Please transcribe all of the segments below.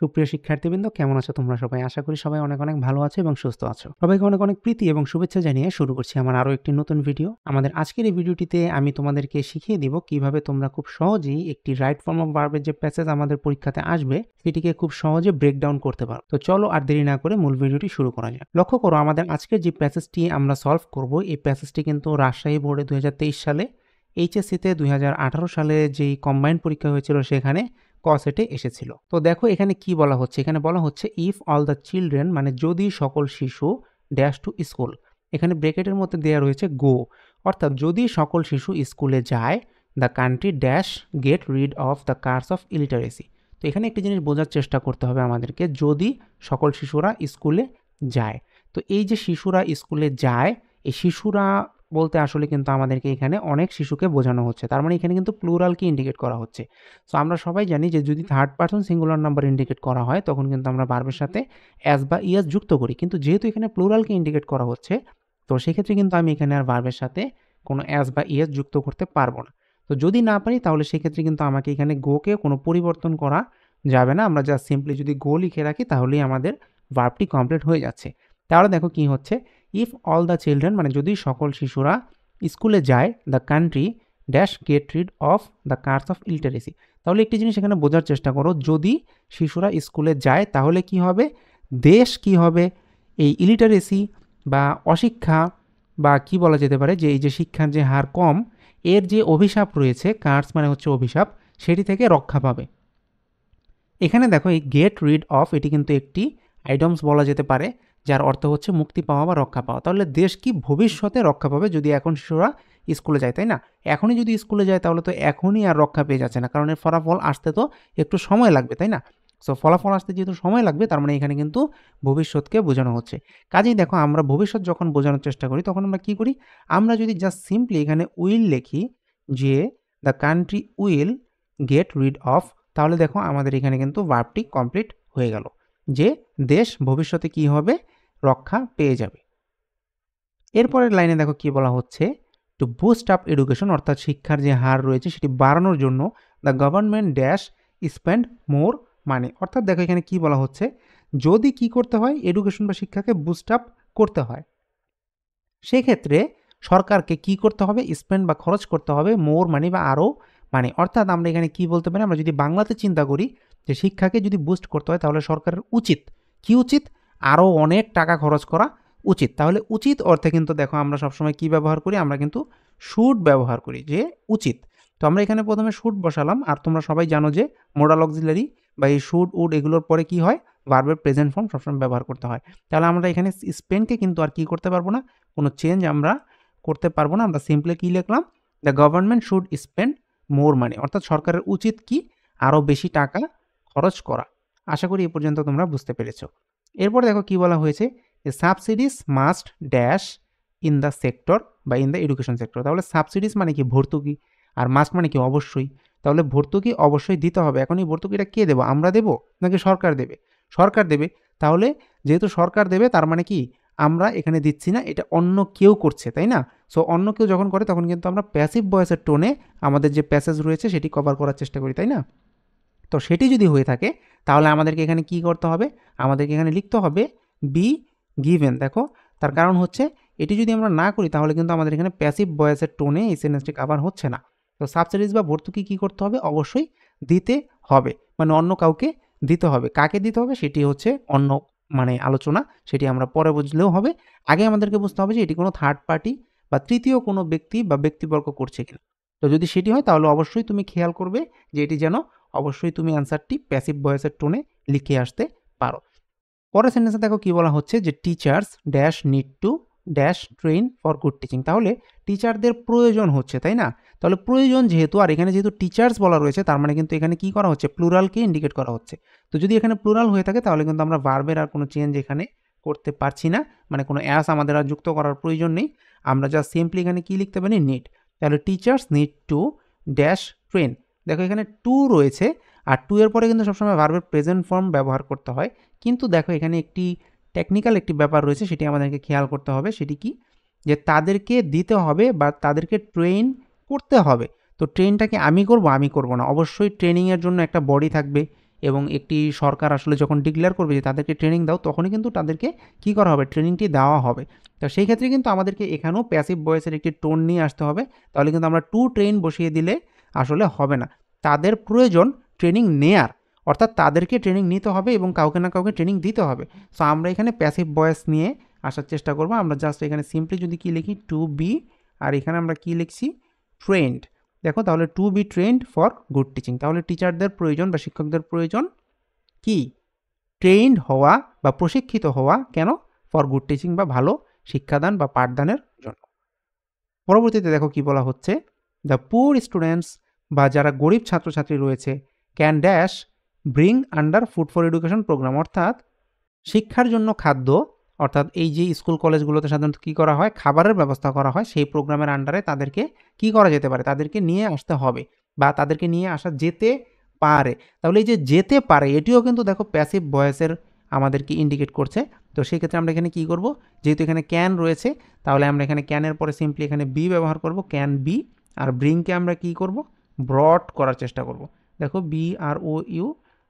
সুপ্রিয় শিক্ষার্থীবৃন্দ, কেমন আছো তোমরা সবাই? আশা করি সবাই অনেক অনেক ভালো আছো এবং সুস্থ আছো। সবাইকে অনেক অনেক প্রীতি এবং শুভেচ্ছা জানিয়ে শুরু করছি আমার আরো একটি নতুন ভিডিও। আমাদের আজকের এই ভিডিওটিতে আমি তোমাদেরকে শিখিয়ে দিব কিভাবে তোমরা খুব সহজেই একটি রাইট ফর্ম অফ ভার্বের যে প্যাসেজ আমাদের পরীক্ষাতে আসবে সেটিকে খুব সহজে ব্রেকডাউন করতে পারো। তো চলো আর দেরি না করে মূল ভিডিওটি শুরু করা যাক। লক্ষ্য করো, আমাদের আজকের যে প্যাসেজটি আমরা সলভ করব, এই প্যাসেজটি কিন্তু রাজশাহী বোর্ডে 2023 সালে, এইচএসসিতে 2018 সালে যেই কম্বাইন্ড পরীক্ষা হয়েছিল সেখানে ক সেটে এসেছিল। তো দেখো এখানে কি বলা হচ্ছে, এখানে বলা হচ্ছে ইফ অল দ্য চিলড্রেন, মানে যদি সকল শিশু ড্যাশ টু স্কুল, এখানে ব্রেকেটের মধ্যে দেওয়া রয়েছে গো, অর্থাৎ যদি সকল শিশু স্কুলে যায়, the country dash get rid of the curse of illiteracy. তো এখানে একটি জিনিস বোঝার চেষ্টা করতে হবে আমাদেরকে, যদি সকল শিশুরা স্কুলে যায়। তো এই যে শিশুরা স্কুলে যায়, এই শিশুরা বলতে আসলে কিন্তু আমাদেরকে এখানে অনেক শিশুকে বোঝানো হচ্ছে, তার মানে এখানে কিন্তু প্লুরালকে ইন্ডিকেট করা হচ্ছে। সো আমরা সবাই জানি যে যদি third person singular number indicate করা হয় তখন কিন্তু আমরা ভার্বের সাথে অ্যাজ বা ইএস যুক্ত করি, কিন্তু যেহেতু এখানে প্লুরালকে ইন্ডিকেট করা হচ্ছে তো সেক্ষেত্রে কিন্তু আমি এখানে আর ভার্বের সাথে কোনো অ্যাজ বা ইএস যুক্ত করতে পারবো না। তো যদি না পারি তাহলে সেক্ষেত্রে কিন্তু আমাকে এখানে গোকে কোনো পরিবর্তন করা যাবে না, আমরা জাস্ট সিম্পলি যদি গো লিখে রাখি তাহলেই আমাদের ভার্বটি কমপ্লিট হয়ে যাচ্ছে। তাহলে দেখো কি হচ্ছে, ইফ অল দ্য চিলড্রেন, মানে যদি সকল শিশুরা স্কুলে যায়, the country dash get rid of the curse of illiteracy. তাহলে একটি জিনিস এখানে বোঝার চেষ্টা করো, যদি শিশুরা স্কুলে যায় তাহলে কি হবে, দেশ কি হবে এই ইলিটারেসি বা অশিক্ষা বা কি বলা যেতে পারে যে এই যে শিক্ষার যে হার কম, এর যে অভিশাপ রয়েছে, কার্স মানে হচ্ছে অভিশাপ, সেটি থেকে রক্ষা পাবে। এখানে দেখো এই গেট রিড অফ, এটি কিন্তু একটি আইডমস বলা যেতে পারে যার অর্থ হচ্ছে মুক্তি পাওয়া বা রক্ষা পাওয়া। তাহলে দেশ কি ভবিষ্যতে রক্ষা পাবে যদি এখন শিশুরা স্কুলে যায়, তাই না? এখনই যদি স্কুলে যায় তাহলে তো এখনই আর রক্ষা পেয়ে যাচ্ছে না, কারণ এর ফলাফল আসতে তো একটু সময় লাগবে, তাই না? সো ফলাফল আসতে যেহেতু সময় লাগবে, তার মানে এখানে কিন্তু ভবিষ্যৎকে বোঝানো হচ্ছে। কাজেই দেখো আমরা ভবিষ্যৎ যখন বোঝানোর চেষ্টা করি তখন আমরা কি করি, আমরা যদি জাস্ট সিম্পলি এখানে উইল লিখি যে the country will get rid of, তাহলে দেখো আমাদের এখানে কিন্তু ভার্বটি কমপ্লিট হয়ে গেল, যে দেশ ভবিষ্যতে কি হবে, রক্ষা পেয়ে যাবে। এরপরের লাইনে দেখো কি বলা হচ্ছে, টু বুস্ট আপ এডুকেশন, অর্থাৎ শিক্ষার যে হার রয়েছে সেটি বাড়ানোর জন্য the government dash spend more money. অর্থাৎ দেখো এখানে কি বলা হচ্ছে, যদি কি করতে হয়, এডুকেশন বা শিক্ষাকে বুস্ট আপ করতে হয়, সেক্ষেত্রে সরকারকে কি করতে হবে, স্পেন্ড বা খরচ করতে হবে মোর মানি বা আরও মানি। অর্থাৎ আমরা এখানে কি বলতে পারি, আমরা যদি বাংলাতে চিন্তা করি যে শিক্ষাকে যদি বুস্ট করতে হয় তাহলে সরকারের উচিত কি, উচিত আরও অনেক টাকা খরচ করা উচিত। তাহলে উচিত অর্থে কিন্তু দেখো আমরা সবসময় কি ব্যবহার করি, আমরা কিন্তু শুড ব্যবহার করি, যে উচিত। তো আমরা এখানে প্রথমে শুড বসালাম, আর তোমরা সবাই জানো যে মোডাল অক্সিলারি বা এই শুড উড এগুলোর পরে কি হয়, ভার্বের প্রেজেন্ট ফর্ম সবসময় ব্যবহার করতে হয়। তাহলে আমরা এখানে স্পেনকে কিন্তু আর কি করতে পারবো না, কোনো চেঞ্জ আমরা করতে পারবো না। আমরা সিম্পলি কি লিখলাম, the government should spend more money, অর্থাৎ সরকারের উচিত কি, আরও বেশি টাকা খরচ করা। আশা করি এ পর্যন্ত তোমরা বুঝতে পেরেছো। এরপর দেখো কি বলা হয়েছে, subsidies must dash in the sector বা ইন দ্য এডুকেশন সেক্টর। তাহলে সাবসিডিস মানে কি, ভর্তুকি, আর মাস্ট মানে কি, অবশ্যই। তাহলে ভর্তুকি অবশ্যই দিতে হবে। এখন এই ভর্তুকিটা কে দেবো, আমরা দেবো নাকি সরকার দেবে? সরকার দেবে। তাহলে যেহেতু সরকার দেবে তার মানে কি, আমরা এখানে দিচ্ছি না, এটা অন্য কেউ করছে, তাই না? সো অন্য কেউ যখন করে তখন কিন্তু আমরা প্যাসিভ ভয়েসের টোনে আমাদের যে প্যাসেজ রয়েছে সেটি কভার করার চেষ্টা করি, তাই না? তো সেটি যদি হয়ে থাকে তাহলে আমাদেরকে এখানে কি করতে হবে, আমাদেরকে এখানে লিখতে হবে বি গিভেন। দেখো তার কারণ হচ্ছে, এটি যদি আমরা না করি তাহলে কিন্তু আমাদের এখানে প্যাসিভ ভয়েসের টোনে এই সেন্টেন্সটি কভার হচ্ছে না। তো সাবসিডিজ বা ভর্তুকি কী করতে হবে, অবশ্যই দিতে হবে, মানে অন্য কাউকে দিতে হবে। কাকে দিতে হবে সেটি হচ্ছে অন্য মানে আলোচনা, সেটি আমরা পরে বুঝলেও হবে। আগে আমাদেরকে বুঝতে হবে যে এটি কোনো থার্ড পার্টি বা তৃতীয় কোনো ব্যক্তি বা ব্যক্তিবর্গ করছে কিনা। তো যদি সেটি হয় তাহলে অবশ্যই তুমি খেয়াল করবে যে এটি যেন অবশ্যই তুমি অ্যান্সারটি প্যাসিভ ভয়েসের টোনে লিখে আসতে পারো। পরের সেন্টেন্সে দেখো কি বলা হচ্ছে, যে teachers dash need to dash train for good teaching. তাহলে টিচারদের প্রয়োজন হচ্ছে, তাই না? তাহলে প্রয়োজন যেহেতু, আর এখানে যেহেতু টিচার্স বলা রয়েছে তার মানে কিন্তু এখানে কি করা হচ্ছে, প্লুরালকে ইন্ডিকেট করা হচ্ছে। তো যদি এখানে প্লুরাল হয়ে থাকে তাহলে কিন্তু আমরা ভার্বের আর কোনো চেঞ্জ এখানে করতে পারছি না, মানে কোনো অ্যাস আমাদের আর যুক্ত করার প্রয়োজন নেই। আমরা জাস্ট সিম্পলি এখানে কি লিখতে পারি, নিড। তাহলে teachers need to dash train. দেখো এখানে টু রয়েছে, আর টু এর পরে কিন্তু সবসময় ভার্বের প্রেজেন্ট ফর্ম ব্যবহার করতে হয়। কিন্তু দেখো এখানে একটি টেকনিক্যাল একটি ব্যাপার রয়েছে, সেটি আমাদেরকে খেয়াল করতে হবে। সেটি কি, যে তাদেরকে দিতে হবে বা তাদেরকে ট্রেন করতে হবে। তো ট্রেনটাকে আমি করব না, অবশ্যই ট্রেনিংয়ের জন্য একটা বডি থাকবে, এবং একটি সরকার আসলে যখন ডিক্লেয়ার করবে যে তাদেরকে ট্রেনিং দাও, তখনই কিন্তু তাদেরকে কী করা হবে, ট্রেনিংটি দেওয়া হবে। তো সেই ক্ষেত্রে কিন্তু আমাদেরকে এখানেও প্যাসিভ ভয়েসের একটি টোন নিয়ে আসতে হবে। তাহলে কিন্তু আমরা টু ট্রেন বসিয়ে দিলে আসলে হবে না। তাদের প্রয়োজন ট্রেনিং নেয়ার, অর্থাৎ তাদেরকে ট্রেনিং নিতে হবে এবং কাউকে না কাউকে ট্রেনিং দিতে হবে। সো আমরা এখানে প্যাসিভ ভয়েস নিয়ে আসার চেষ্টা করব। আমরা জাস্ট এখানে সিম্পলি যদি কি লিখি, টু বি, আর এখানে আমরা কি লিখছি, ট্রেন্ড। দেখো তাহলে to be trend for good teaching. তাহলে টিচারদের প্রয়োজন বা শিক্ষকদের প্রয়োজন কি, ট্রেন্ড হওয়া বা প্রশিক্ষিত হওয়া। কেন? ফর গুড টিচিং, বা ভালো শিক্ষাদান বা পাঠদানের জন্য। পরবর্তীতে দেখো কি বলা হচ্ছে, দ্য পুয়ার স্টুডেন্টস বা যারা গরিব ছাত্রছাত্রী রয়েছে, can dash bring under food for education programme. অর্থাৎ শিক্ষার জন্য খাদ্য, অর্থাৎ এই যে স্কুল কলেজগুলোতে সাধারণত কী করা হয়, খাবারের ব্যবস্থা করা হয়, সেই প্রোগ্রামের আন্ডারে তাদেরকে কি করা যেতে পারে, তাদেরকে নিয়ে আসতে হবে বা তাদেরকে নিয়ে আসা যেতে পারে। তাহলে এই যে যেতে পারে, এটিও কিন্তু দেখো প্যাসিভ ভয়েসের আমাদেরকে ইন্ডিকেট করছে। তো সেই ক্ষেত্রে আমরা এখানে কি করব, যেহেতু এখানে ক্যান রয়েছে, তাহলে আমরা এখানে ক্যানের পরে সিম্পলি এখানে বি ব্যবহার করব, ক্যান বি। আর ব্রিংকে আমরা কি করব, ব্রট করার চেষ্টা করব। দেখো BROU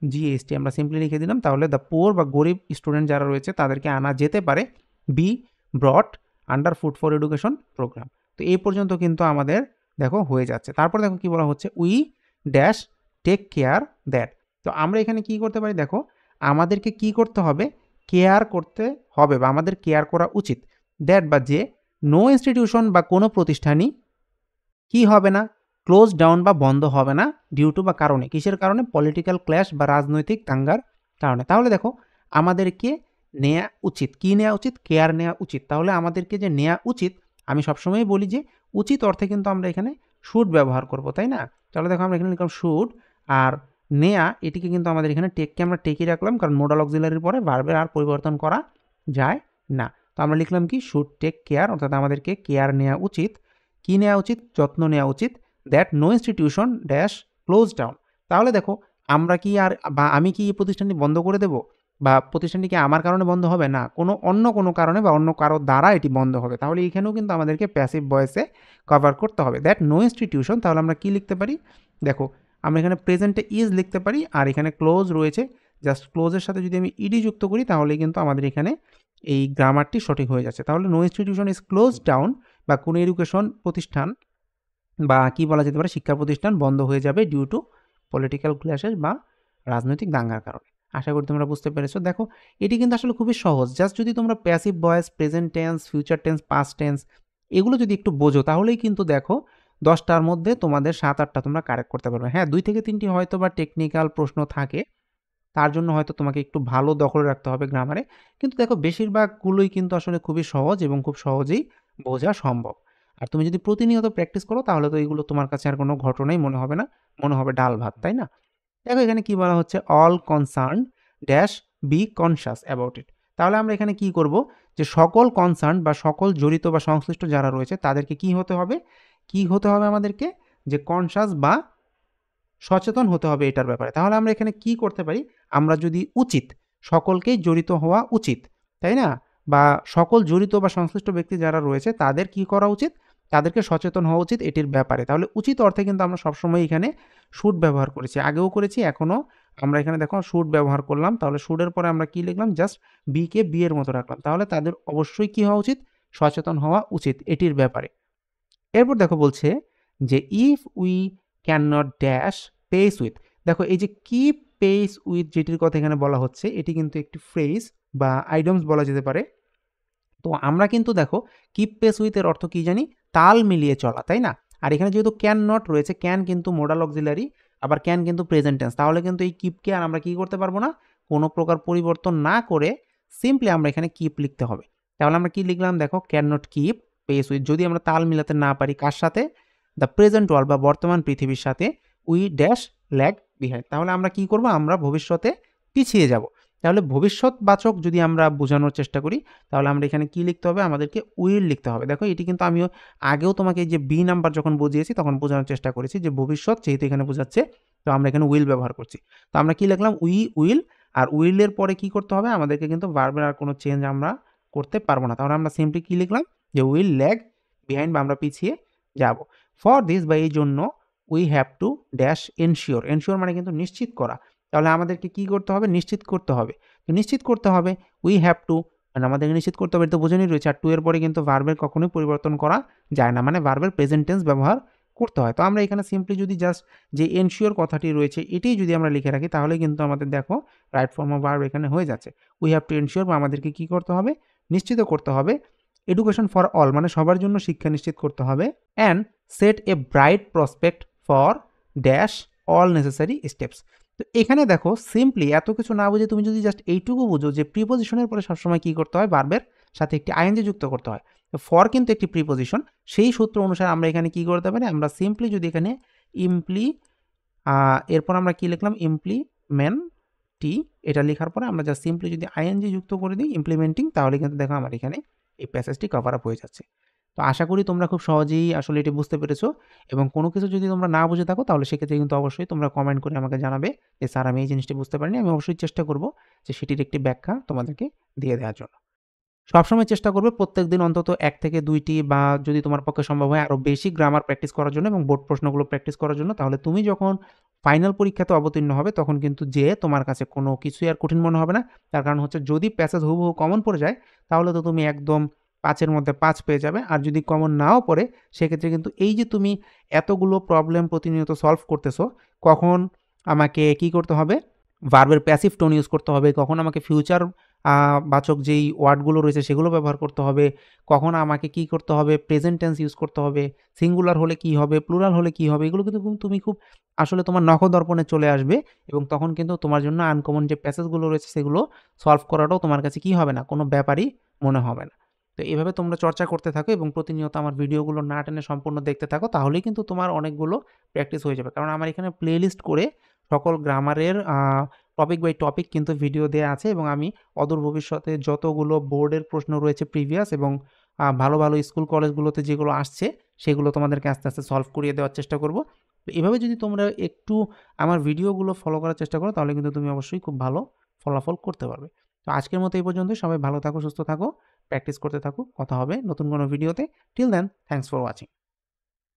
GST আমরা সিম্পলি লিখে দিলাম। তাহলে দ্য পুয়ার বা গরিব স্টুডেন্ট যারা রয়েছে তাদেরকে আনা যেতে পারে, be brought under food for education programme. তো এই পর্যন্ত কিন্তু আমাদের দেখো হয়ে যাচ্ছে। তারপর দেখো কি বলা হচ্ছে, we dash take care that. তো আমরা এখানে কি করতে পারি, দেখো আমাদেরকে কি করতে হবে, কেয়ার করতে হবে বা আমাদের কেয়ার করা উচিত, দ্যাট বা যে, নো ইনস্টিটিউশন বা কোনো প্রতিষ্ঠানই কি হবে না, ক্লোজ ডাউন বা বন্ধ হবে না, ডিউ টু বা কারণে, কিসের কারণে, পলিটিক্যাল ক্ল্যাশ বা রাজনৈতিক দাঙ্গার কারণে। তাহলে দেখো আমাদেরকে নেওয়া উচিত, কি নেওয়া উচিত, কেয়ার নেওয়া উচিত। তাহলে আমাদেরকে যে নেওয়া উচিত, আমি সবসময়ই বলি যে উচিত অর্থে কিন্তু আমরা এখানে শুড ব্যবহার করব, তাই না? তাহলে দেখো আমরা এখানে লিখলাম শুড, আর নেয়া এটিকে কিন্তু আমাদের এখানে টেককে আমরা টেকই রাখলাম, কারণ মোডাল অক্সিলারির পরে ভার্বের আর পরিবর্তন করা যায় না। তো আমরা লিখলাম কি, শুড টেক কেয়ার, অর্থাৎ আমাদেরকে কেয়ার নেওয়া উচিত, কি নেওয়া উচিত, যত্ন নেওয়া উচিত, that no institution dash close down. তাহলে দেখো আমরা কি আর বা আমি কি এই প্রতিষ্ঠানটি বন্ধ করে দেব, বা প্রতিষ্ঠানটি কি আমার কারণে বন্ধ হবে না, অন্য কোনো কারণে বা অন্য কারো দ্বারা এটি বন্ধ হবে। তাহলে এইখানেও কিন্তু আমাদেরকে প্যাসিভ ভয়েসে কভার করতে হবে, দ্যাট নো ইনস্টিটিউশন। তাহলে আমরা কি লিখতে পারি, দেখো আমরা এখানে প্রেজেন্টে ইজ লিখতে পারি, আর এখানে ক্লোজ রয়েছে, জাস্ট ক্লোজের সাথে যদি আমি ইডি যুক্ত করি, তাহলে কিন্তু আমাদের এখানে এই গ্রামারটি সঠিক হয়ে যাচ্ছে। তাহলে no institution is close down, বা কোনো এডুকেশন প্রতিষ্ঠান বা কি বলা যেতে পারে, শিক্ষা প্রতিষ্ঠান বন্ধ হয়ে যাবে ডিউ টু পলিটিক্যাল ক্ল্যাশেস বা রাজনৈতিক দাঙ্গার কারণে। আশা করি তোমরা বুঝতে পেরেছো। দেখো এটি কিন্তু আসলে খুবই সহজ, জাস্ট যদি তোমরা passive voice, present tense, future tense, past tense এগুলো যদি একটু বোঝো, তাহলেই কিন্তু দেখো 10টার মধ্যে তোমাদের 7-8টা তোমরা কারেক্ট করতে পারবে। হ্যাঁ, 2 থেকে 3টি হয়তো বা টেকনিক্যাল প্রশ্ন থাকে, তার জন্য হয়তো তোমাকে একটু ভালো দখল রাখতে হবে গ্রামারে, কিন্তু দেখো বেশিরভাগগুলোই কিন্তু আসলে খুবই সহজ এবং খুব সহজেই বোঝা সম্ভব। আর তুমি যদি প্রতিনিয়ত প্র্যাকটিস করো, তাহলে তো এগুলো তোমার কাছে আর কোনো ঘটনাই মনে হবে না, মনে হবে ডাল ভাত, তাই না? দেখো এখানে কি বলা হচ্ছে, all concern dash B conscious about it. তাহলে আমরা এখানে কি করব, যে সকল কনসার্ন বা সকল জড়িত বা সংশ্লিষ্ট যারা রয়েছে তাদেরকে কি হতে হবে, আমাদেরকে, যে কনসাস বা সচেতন হতে হবে এটার ব্যাপারে। তাহলে আমরা এখানে কি করতে পারি, আমরা যদি উচিত, সকলকেই জড়িত হওয়া উচিত, তাই না? বা সকল জড়িত বা সংশ্লিষ্ট ব্যক্তি যারা রয়েছে তাদের কি করা উচিত, তাদেরকে সচেতন হওয়া উচিত এটির ব্যাপারে। তাহলে উচিত অর্থে কিন্তু আমরা সবসময় এখানে শুড ব্যবহার করেছি, আগেও করেছি, এখনও আমরা এখানে দেখো শুড ব্যবহার করলাম। তাহলে শুডের পরে আমরা কি লিখলাম, জাস্ট বিকে বি এর মতো রাখলাম। তাহলে তাদের অবশ্যই কি হওয়া উচিত, সচেতন হওয়া উচিত এটির ব্যাপারে। এরপর দেখো বলছে যে if we can not dash pace with. দেখো এই যে কিপ পেস উইথ যেটির কথা এখানে বলা হচ্ছে, এটি কিন্তু একটি ফ্রেজ বা আইডমস বলা যেতে পারে। তো আমরা কিন্তু দেখো কিপ পেস উইথ এর অর্থ কি জানি, তাল মিলিয়ে চলা, তাই না? আর এখানে যেহেতু ক্যান নট রয়েছে, ক্যান কিন্তু মোডাল অক্সিলারি, আবার ক্যান কিন্তু প্রেজেন্ট টেন্স, তাহলে কিন্তু এই কিপকে আর আমরা কি করতে পারবো না, কোনো প্রকার পরিবর্তন না করে সিম্পলি আমরা এখানে কিপ লিখতে হবে। তাহলে আমরা কি লিখলাম, দেখো can not keep pace with, যদি আমরা তাল মিলাতে না পারি কার সাথে, দ্য প্রেজেন্ট ওয়ার্ল্ড বা বর্তমান পৃথিবীর সাথে, উই ড্যাশ ল্যাগ বিহাইন্ড। তাহলে আমরা কি করব, আমরা ভবিষ্যতে পিছিয়ে যাব। তাহলে ভবিষ্যৎবাচক যদি আমরা বোঝানোর চেষ্টা করি, তাহলে আমরা এখানে কি লিখতে হবে, আমাদেরকে উইল লিখতে হবে। দেখো এটি কিন্তু আমিও আগেও তোমাকে এই যে বি নাম্বার যখন বুঝিয়েছি তখন বোঝানোর চেষ্টা করেছি যে ভবিষ্যৎ যেহেতু এখানে বোঝাচ্ছে, তো আমরা এখানে উইল ব্যবহার করছি। তো আমরা কি লিখলাম, উইল, আর উইলের পরে কি করতে হবে, আমাদেরকে কিন্তু ভার্বের আর কোনো চেঞ্জ আমরা করতে পারবো না। তাহলে আমরা সিম্পলি কি লিখলাম, যে উইল ল্যাগ বিহাইন্ড, বা আমরা পিছিয়ে যাব। ফর দিস, বা এই জন্য, we have to dash ensure. Ensure মানে কিন্তু নিশ্চিত করা। তাহলে আমাদেরকে কি করতে হবে? নিশ্চিত করতে হবে। তো নিশ্চিত করতে হবে উই হ্যাভ টু, মানে আমাদেরকে নিশ্চিত করতে হবে, এটা তো বোঝানোই রয়েছে। আর টু এর পরে কিন্তু ভার্বের কখনোই পরিবর্তন করা যায় না। মানে ভার্বের প্রেজেন্ট টেন্স ব্যবহার করতে হয়। তো আমরা এখানে সিম্পলি যদি জাস্ট যে এনশিওর কথাটি রয়েছে এটিই যদি আমরা লিখে রাখি তাহলে কিন্তু আমাদের দেখো রাইট ফর্ম অফ ভার্ব এখানে হয়ে যাচ্ছে। উই হ্যাভ টু এনশিওর, বা আমাদেরকে কি করতে হবে? নিশ্চিত করতে হবে এডুকেশন ফর অল, মানে সবার জন্য শিক্ষা নিশ্চিত করতে হবে। And set a bright prospect for dash all necessary steps. তো এখানে দেখো সিম্পলি এত কিছু না বুঝে তুমি যদি জাস্ট এইটুকু বুঝো যে প্রিপোজিশনের পরে সবসময় কি করতে হয়? ভার্বের সাথে একটি আইএনজি যুক্ত করতে হয়। তো ফর কিন্তু একটি প্রিপোজিশন, সেই সূত্র অনুসারে আমরা এখানে কি করতে পারি? আমরা সিম্পলি যদি এখানে ইমপ্লি এরপর আমরা কি লিখলাম? ইমপ্লিমেন্টি, এটা লেখার পরে আমরা জাস্ট সিম্পলি যদি আইএনজি যুক্ত করে দিই ইমপ্লিমেন্টিং, তাহলে কিন্তু দেখো আমার এখানে এই প্যাসেজটি কভার আপ হয়ে যাচ্ছে। তো আশা করি তোমরা খুব সহজেই আসলে এটি বুঝতে পেরেছো, এবং কোনো কিছু যদি তোমরা না বুঝে থাকো তাহলে সেক্ষেত্রে কিন্তু অবশ্যই তোমরা কমেন্ট করে আমাকে জানাবে যে স্যার আমি এই জিনিসটি বুঝতে পারিনি। আমি অবশ্যই চেষ্টা করব যে সেটির একটি ব্যাখ্যা তোমাদেরকে দিয়ে দেওয়ার জন্য। সবসময় চেষ্টা করবে প্রত্যেকদিন অন্তত ১ থেকে ২ টি, বা যদি তোমার পক্ষে সম্ভব হয় আরও বেশি গ্রামার প্র্যাকটিস করার জন্য এবং বোর্ড প্রশ্নগুলো প্র্যাকটিস করার জন্য। তাহলে তুমি যখন ফাইনাল পরীক্ষাতে অবতীর্ণ হবে তখন কিন্তু যেয়ে তোমার কাছে কোনো কিছুই আর কঠিন মনে হবে না। তার কারণ হচ্ছে যদি প্যাসেজ হুবহু কমন পড়ে যায় তাহলে তো তুমি একদম ৫ এর মধ্যে ৫ পেয়ে যাবে। আর যদি কমন নাও পড়ে সেক্ষেত্রে কিন্তু এই যে তুমি এতগুলো প্রবলেম প্রতিনিয়ত সলভ করতেছো, কখন আমাকে কি করতে হবে? ভার্বের প্যাসিভ টোন ইউজ করতে হবে, কখন আমাকে ফিউচার বাচক যেই ওয়ার্ডগুলো রয়েছে সেগুলো ব্যবহার করতে হবে, কখন আমাকে কি করতে হবে? প্রেজেন্ট টেন্স ইউজ করতে হবে, সিঙ্গুলার হলে কি হবে? প্লুরাল হলে কি হবে? এগুলো কিন্তু তুমি খুব আসলে তোমার নখদর্পণে চলে আসবে, এবং তখন কিন্তু তোমার জন্য আনকমন যে প্যাসেজগুলো রয়েছে সেগুলো সলভ করাটাও তোমার কাছে কি হবে না? কোনো ব্যাপারই মনে হবে না। তো এভাবে তোমরা চর্চা করতে থাকো এবং প্রতিনিয়ত আমার ভিডিওগুলো না টেনে সম্পূর্ণ দেখতে থাকো, তাহলেই কিন্তু তোমার অনেকগুলো প্র্যাকটিস হয়ে যাবে। কারণ আমার এখানে প্লেলিস্ট করে সকল গ্রামারের টপিক বাই টপিক কিন্তু ভিডিও দেয়া আছে, এবং আমি অদূর ভবিষ্যতে যতগুলো বোর্ডের প্রশ্ন রয়েছে প্রিভিয়াস এবং ভালো, ভালো স্কুল কলেজগুলোতে যেগুলো আসছে সেগুলো তোমাদেরকে আস্তে, আস্তে সলভ করিয়ে দেওয়ার চেষ্টা করব। তো এভাবে যদি তোমরা একটু আমার ভিডিওগুলো ফলো করার চেষ্টা করো তাহলে কিন্তু তুমি অবশ্যই খুব ভালো ফলাফল করতে পারবে। তো আজকের মতো এই পর্যন্তই। সবাই ভালো থাকো, সুস্থ থাকো, প্র্যাকটিস করতে থাকো। কথা হবে নতুন কোনো ভিডিওতে। Till then, thanks for watching.